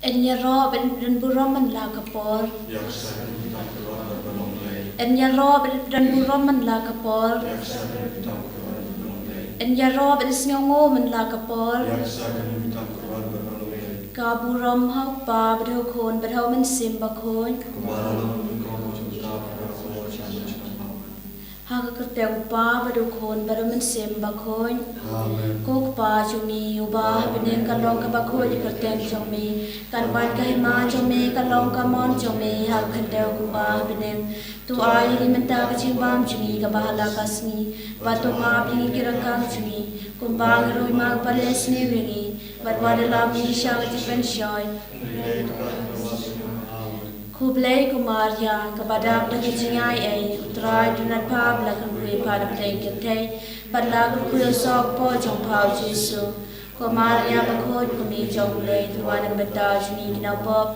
เอ็นยารอเป็นดันบุรมันลากระปอลเอ็นยารอเป็นดันบุรมันลากระปอลเอ็นยารอเป็นสงโง่มันลากระปอลกาบุรมเฮาปาบะเทาโคนบะเทามันซิมบะโคนหากกระเตงปาบะดูโคนบะเทามันซิมบะโคนกุกปาจุมีอุบาเป็นเองกันลองกับบะโคนกระเตงจงมีกันวันกะหิมาจงมีกันลองกะมอนจงมีหากขันเดวกุบาเป็นเองตัวอายริมันตากะชิบามจุมีกะบาลากะสนีวะตัวมาพิงกิระกังจุมีกุมบางรุยมากปะเลสนีวิงีวัดวัดลามีชาวที่เป็นชอยคูเบลกุมารยากบดาบตะกิจิงไอเออุตรายดุนัดภาพละกันคุยพาดเพลงกันเทยบัดลากันคุยสอบพ่อจงพาวจิสุกุมารยาบะโคดกุมีจงเลยตัวนันเบตาจุนีกินาปอบ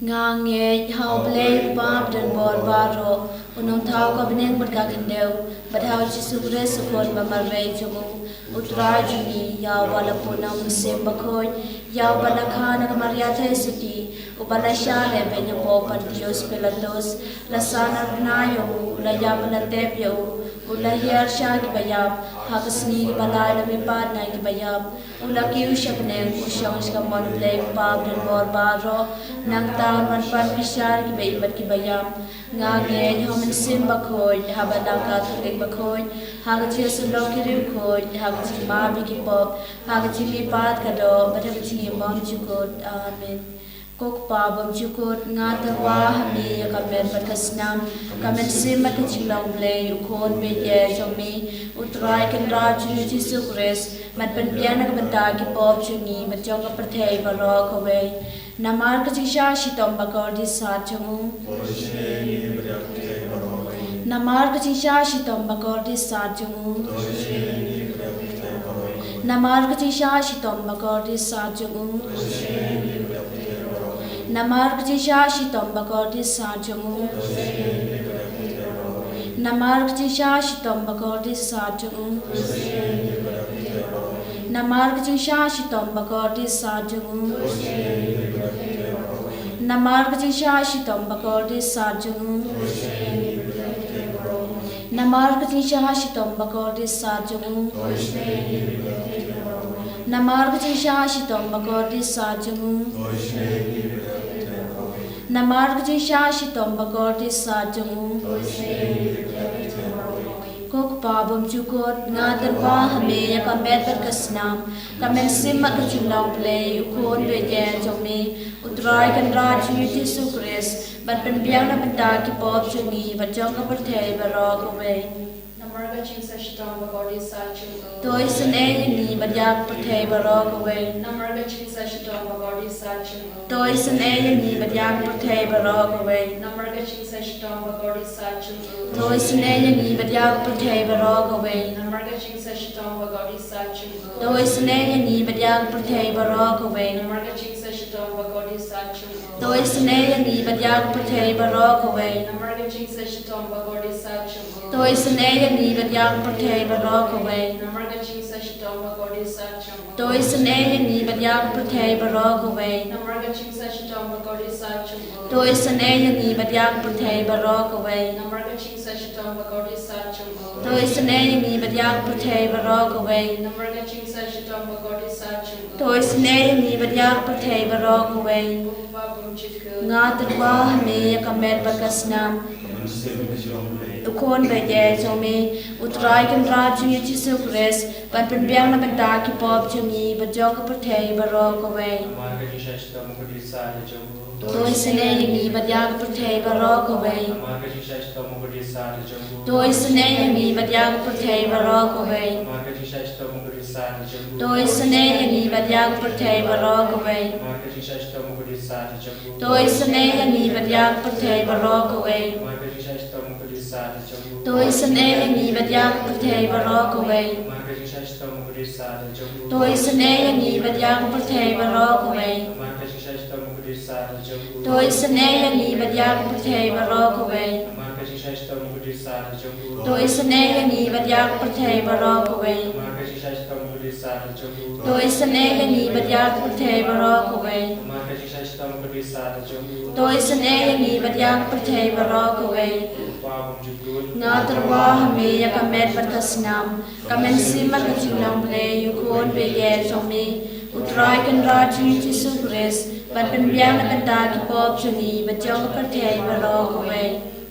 งางเงยเฮาเบลปาบดันบอลบาโรอุนงเท้ากับเน่งบัดกากันเดียวบัดเฮาจิสุเรสุคนบะมาเวจมูอุตรายจุนียาวบาลปุนามเซมบะโคยยาวบาลคานกมาริยาเทสติอุบาลชาเลเบญโปปันติโอสเปลาโตสลาซานาบนาโยอุลายาบาลเตปโยอุลาเฮียร์ชากิบายาบฮักสนีบาลายลเมปาดนายกิบายาบอุลาคิวชับเนงอุชองสกามอนเบลปาบดันบอลบาโรนังตาวันปันพิชาร์กิบายบัดกิบายามงาเงยฮามันซิมบะโคยฮาบัดากาทุเกบะโคยฮากจิสุลอกิริวโคยฮากจิมาบิกิปอบฮากจิมีปาดกะโดบัดจิบอมจุกดอาเมนกกปาบอมจุกดงาตะวาฮมีกะเมนบัดกสนามกะเมนซิมบัดจิลองเบลอุโคนเบเยจอมีอุตรายกันราจุจิสุคริสมันเป็นเปียนกะบันตากิปอบจุนีบัดจงกะประเทยบะรอคเวนามาร์กจิชาชิตอมบะกอดิสาจมูนามาร์กจิชาชิตอมบะกอดิสาจมูนามาร์กจิชาชิตอมบะกอดิสาจมูนามาร์กจิชาชิตอมบะกอดิสาจมูนามาร์กจิชาชิตอมบะกอดิสาจมูนามาร์กจิชาชิตอมบะกอดิสาจมูนามาร์กจิชาชิตอมบะกอดิสาจมูนามาร์กจิชาชิตอมบะกอดิสาจมูนามาร์กจิชาชิตอมบะกอดิสาจมูนามาร์กจิชาชิตอมบะกอดิสาจมูกกปาบมจุกดงาตันวาฮเมยกะเมตกสนามกะเมนซิมมักจุลองเพลอุโคนเวเยจงมีอุตรายกันราชยุทิสุคริสบัดเป็นเบียงนบันดากิปอบจุนีบัดจงกะประเทยบรอกเวตัวอิสเนยนีบัดยากประเทยบรอกเวตัวอิสเนยนีบัดยากประเทยบรอกเวตัวอิสเนยนีบัดยากประเทยบรอกเวตัวอิสเนยนีบัดยากประเทยบรอกเวตัวอิสเนยนีบัดยากประเทยบรอกเวตัวอิสเนยนีบัดยากประเทยบรอกเวตัวอิสเนยนีบัดยากประเทยบรอกเวตัวอิสเนยนีบัดยากประเทยบรอกเวตัวอิสเนยนีบัดยากประเทยบรอกเวตัวอิสเนยนีบัดยากประเทยบรอกเวงาตัดว่าเมยกะเมตบักสนามอุโคนเบเยจงมีอุตรายกันราชยุทิสุคริสบัดเป็นเบียงนบันดากิปอบจุนีบัดจงกะประเทยบรอกเวตัวอิสเนยนีบัดยากประเทยบรอกเวตัวอิสเนยนีบัดยากประเทยบรอกเวตัวอิสเนยนีบัดยากประเทยบรอกเวตัวอิสเนยนีบัดยากประเทยบรอกเวตัวอิสเนยนีบัดยากประเทยบรอกเวตัวอิสเนยนีบัดยากประเทยบรอกเวตัวอิสเนยนีบัดยากประเทยบรอกเว โดยเสน่ห์นี้บัดยักประเทศบรอกเวโดยเสน่ห์นี้บัดยักประเทศบรอกเวโดยเสน่ห์นี้บัดยักประเทศบรอกเวงาตรวาหเมียกเมตปัตสนามกเมนซิมักจิงลองเลยุโคนเบเกจงมีอุตรายกันราชีจิสุกเรสบัดเป็นเบียงนักตากิปอบชนีบัดจงประเทศบรอกเว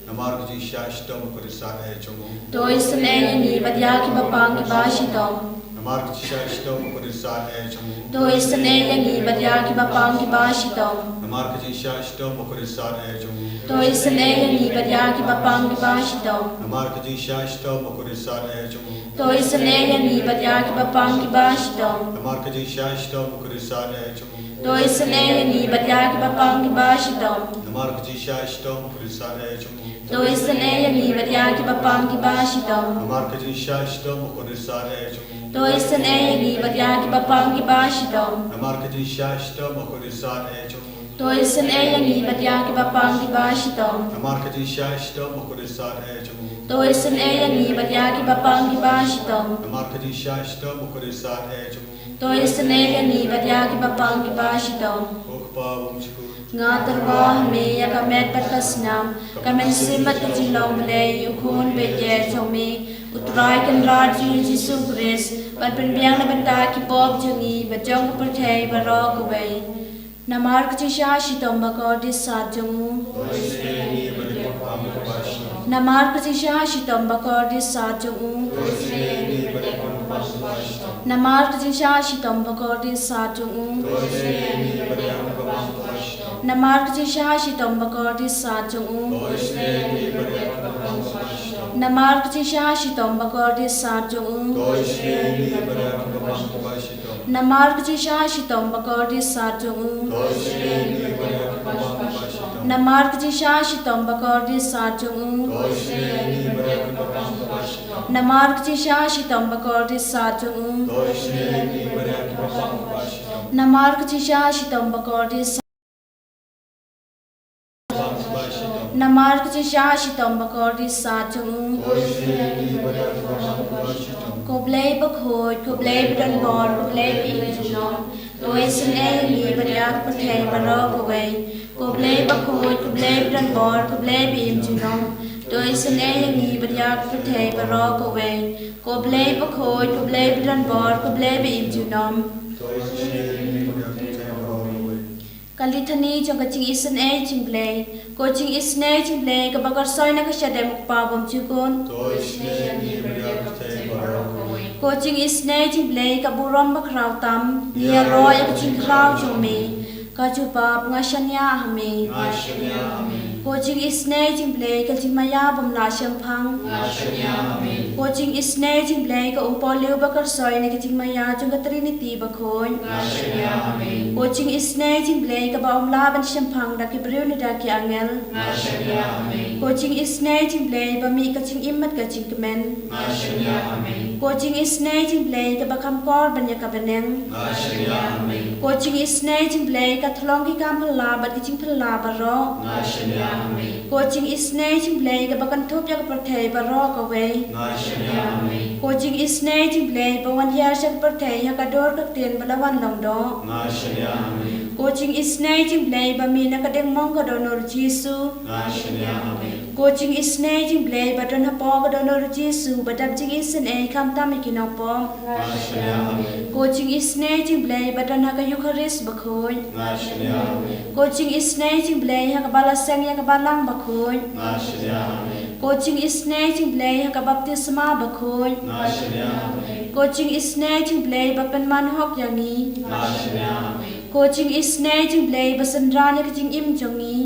Namarg ji shashtam kurisat hai chungu. โดยเสน่ห์นี้บัดยากิบปังกิบาชิตอม Namarg ji shashtam kurisat hai chungu. โดยเสน่ห์นี้บัดยากิบปังกิบาชิตอม Namarg ji shashtam kurisat hai chungu. โดยเสน่ห์นี้บัดยากิบปังกิบาชิตอม Namarg ji shashtam kurisat hai chungu. โดยเสน่ห์นี้บัดยากิบปังกิบาชิตอม Namarg ji shashtam kurisat hai chungu. โดยเสน่ห์นี้บัดยากิบปังกิบาชิตอม Namarg ji shashtam kurisat hai chungu. โดยเสน่ห์นี้บัดยากิบปังกิบาชิตอม Namarg ji shashtam kurisat hai chungu. โดยเสน่ห์นี้บัดยากิบปังกิบาชิตอม Namarg ji shashtam kurisat hai chungu. โดยเสน่ห์นี้บัดยากิบปังกิบาชิตอม Namarg ji shashtam kurisat hai chungu. โดยเสน่ห์นี้บัดยากิบปังกิบาชิตอม Namarg ji shashtam kurisat hai chungu. โดยเสน่ห์นี้บัดยากิบปังกิบาชิตอม Okpa umchiku. งาตรวาเมียกเมตปัตสนามกเมนซิมัตจิลองเลยุโคนเบเจชงมีอุตรายกันราชีจิสุกเรสบัดเป็นเบียงในบรรดากิปอบจงีบัดจงประเทศบรอกเวนามาร์กจิชาชิตอมบกอดิสาจงูนามาร์กจิชาชิตอมบกอดิสาจงูนามาร์กจิชาชิตอมบกอดิสาจงูนามาร์กจิชาชิตอมบกอดิสาจงูนามาร์กจิชาชิตอมบกอดิสาจงูนามาร์กจิชาชิตอมบกอดิสาจงูนามาร์กจิชาชิตอมบกอดิสาจงูนามาร์กจิชาชิตอมบกอดิสาจงูนามาร์กจิชาชิตอมบกอดิสนามาร์กจิชาชิตอมบกอดิสาจงูกบเลบกโหดกบเลบดันบอลกบเลบอีจุนอมโดยเสน่ห์นี้บัดยักประเทศบรอกเวกบเลบกโหดกบเลบดันบอลกบเลบอีจุนอมโดยเสน่ห์นี้บัดยักประเทศบรอกเวกบเลบกโหดกบเลบดันบอลกบเลบอีจุนอมกาลิธานีจงกจิงอิสเนจิงเบลโกจิงอิสเนจิงเบลกับบักรซอยนักเฉดมุกปาบมจุกนโกจิงอิสเนจิงเบลกับบุรมบักราวตัมเนียรอยกับจิงคราวจงมีกาจูปาบงาชัญญาหมีโกจิงอิสเนจิงเบลกับจิงมายาบมลาเชียงพังโกจิงอิสเนจิงเบลกับอุปอลิวบักรซอยนักจิงมายาจงกตรีนิตีบักโคนโกจิงอิสเนจิงเบลกับอมลาบันเชียงพังดักกิบริวในดักกิอังเอลโกจิงอิสเนจิงเบลบะมีกับจิงอิมมัดกับจิงกเมนโกจิงอิสเนจิงเบลกับบักคำกอร์บัญญากับบันเนงโกจิงอิสเนจิงเบลกับทลองกิกามพลาบัดกิจิงพลาบารอโกจิงอิสเนจิงเบลกับบักกันทุบยากับประเทศบารอกเวโกจิงอิสเนจิงเบลบวันยาชักประเทศยากระโดดกับเตียนบลวันลองดอโกจิงอิสเนจิงเบลบะมีนักเด้งมองกระโดนอร์จีซูโกจิงอิสเนจิงเบลบัดดนฮปอกระโดนอร์จีซูบัดดับจิงอิสเนคำตามกินเอาปอมโกจิงอิสเนจิงเบลบัดดนฮักยุคาริสบักโคนโกจิงอิสเนจิงเบลฮักบาลาเซงยากบาลังบักโคนโกจิงอิสเนจิงเบลฮักบัพติสมาบักโคนโกจิงอิสเนจิงเบลบัเป็นมันฮอกอย่างนี้โกจิงอิสเนจิงเบลบัสันรานกจิงอิมจงนี้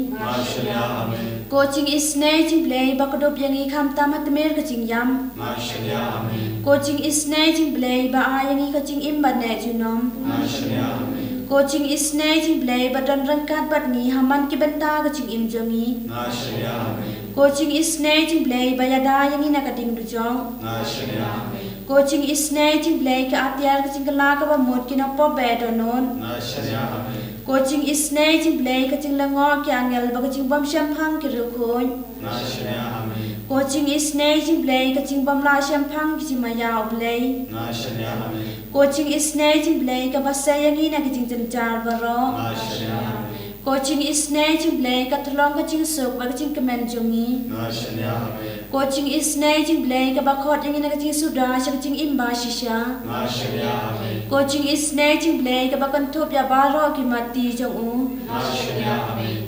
โกจิงอิสเนจิงเบลบักดบอย่างนี้คำตามฮัตเมรกจิงยำโกจิงอิสเนจิงเบลบาอาอย่างนี้กจิงอิมบัดเนจุนอมโกจิงอิสเนจิงเบลบัดดันรังการบัดนี้ฮามันกิบันตากจิงอิมจงนี้โกจิงอิสเนจิงเบลบายาดาอย่างนี้นักดิงดุจงโกจิงอิสเนจิงเบลกอาเตียร์กจิงกลากบะมุดกินอปอเบดอนนโก Coaching is Jingisynei-blei kaching langor kyang yal ba kaching bam shampang kirukun. Coaching is Jingisynei-blei kaching bam la shampang kichimaya blei. Coaching is Jingisynei-blei kabasayang ina kaching janjar baro. Coaching is Jingisynei-blei katlong kaching sok ba kaching kemen jongi. Coaching is Jingisynei-blei kabakot yang ina kaching sudah kaching imba shisha. Coaching is Jingisynei-blei kabakan tup ya baro kimati jong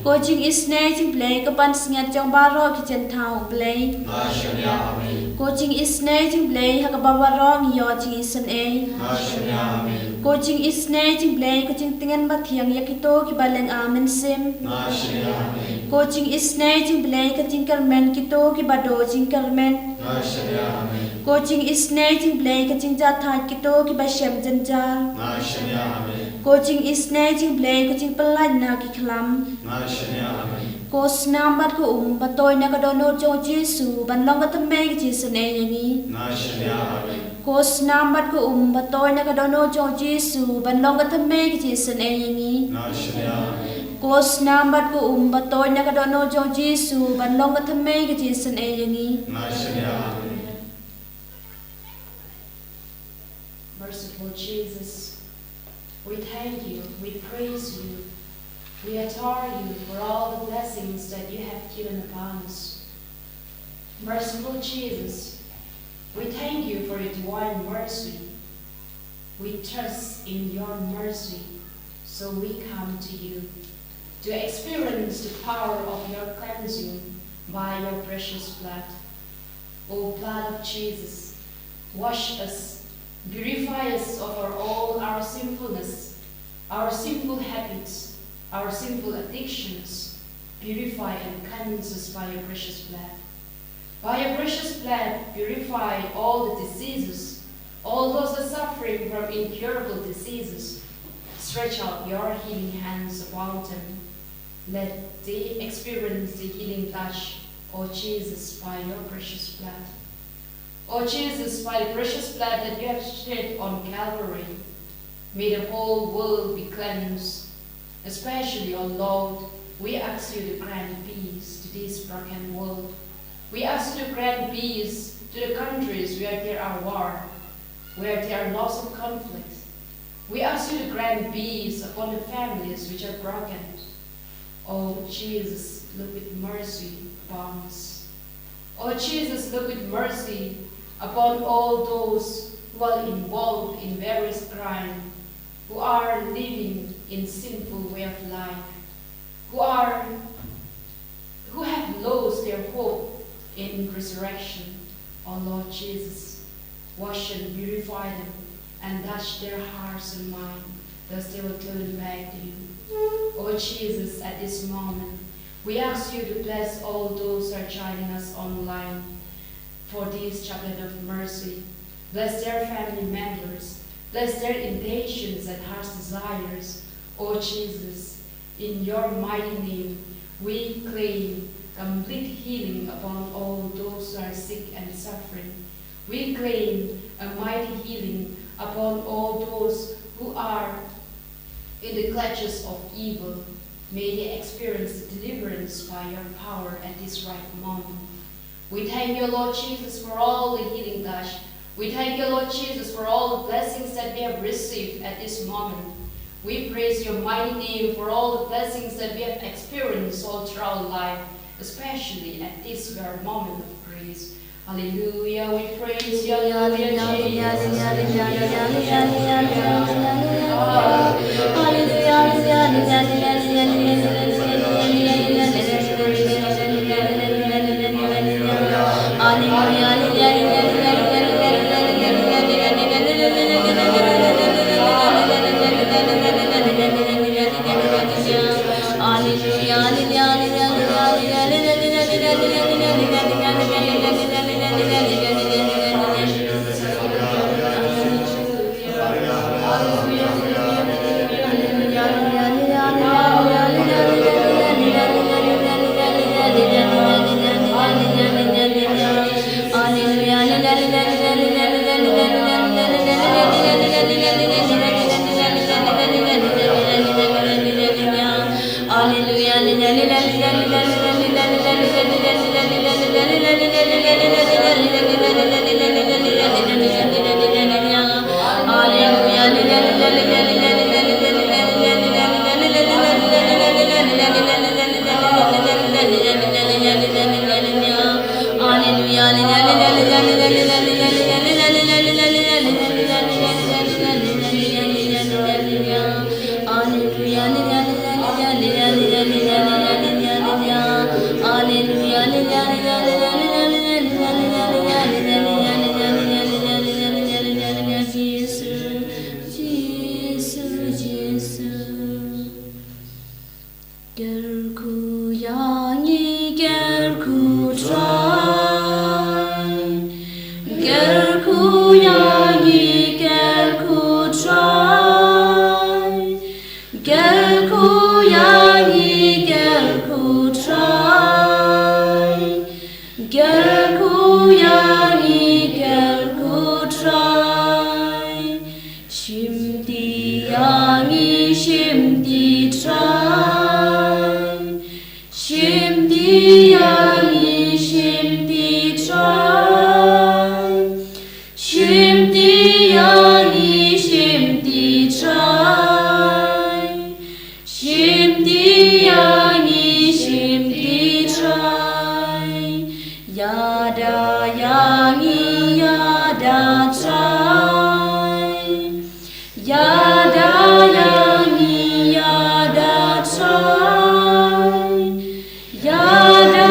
Coaching is Jingisynei-blei kapan singat jong baro kichen tau blei. Coaching is Jingisynei-blei hakabawaro ngiyo Jingisynei. Coaching is Jingisynei-blei kaching tingan matiang yakito kibaleng amen sim. Coaching is Jingisynei-blei kaching kalmen kito kibado jing kalmen. Coaching is Jingisynei-blei kaching jathat kito kibashem janjal. Coaching is Jingisynei-blei kaching pelaj na kiklam. Coach nambat ko batoy na kadono jo Jesu banlong katamay Jingisynei yangi. Coach nambat ko batoy na kadono jo Jesu banlong katamay Jingisynei yangi. Coach nambat ko batoy na kadono jo Jesu banlong katamay Jingisynei yangi. Merciful Jesus, we thank you, we praise you, we adore you for all the blessings that you have given upon us. Merciful Jesus, we thank you for your divine mercy. We trust in your mercy, so we come to you to experience the power of your cleansing by your precious blood. O blood of Jesus, wash us, purify us of all our sinfulness, our sinful habits, our sinful addictions. Purify and cleanse us by your precious blood. By your precious blood, purify all the diseases, all those who are suffering from incurable diseases. Stretch out your healing hands upon them. Let they experience the healing touch, O Jesus, by your precious blood. O Jesus, by the precious blood that you have shed on Calvary, may the whole world be cleansed. Especially, O Lord, we ask you to grant peace to this broken world. We ask you to grant peace to the countries where there are war, where there are lots of conflict. We ask you to grant peace upon the families which are broken. O Jesus, look with mercy upon us. O Jesus, look with mercy upon all those who are involved in various crime, who are living in sinful way of life, who have lost their hope in resurrection. O Lord Jesus, wash and purify them and touch their hearts and minds, thus they will turn back to you. O Jesus, at this moment, we ask you to bless all those who are joining us online for this chaplet of mercy. Bless their family members, bless their intentions and heart's desires. O Jesus, in your mighty name, we claim complete healing upon all those who are sick and suffering. We claim a mighty healing upon all those who are in the clutches of evil. May they experience the deliverance by your power at this right moment. We thank you, Lord Jesus, for all the healing touch. We thank you, Lord Jesus, for all the blessings that we have received at this moment. We praise your mighty name for all the blessings that we have experienced all throughout life, especially at this very moment of grace. Hallelujah, we praise you, hallelujah, Yada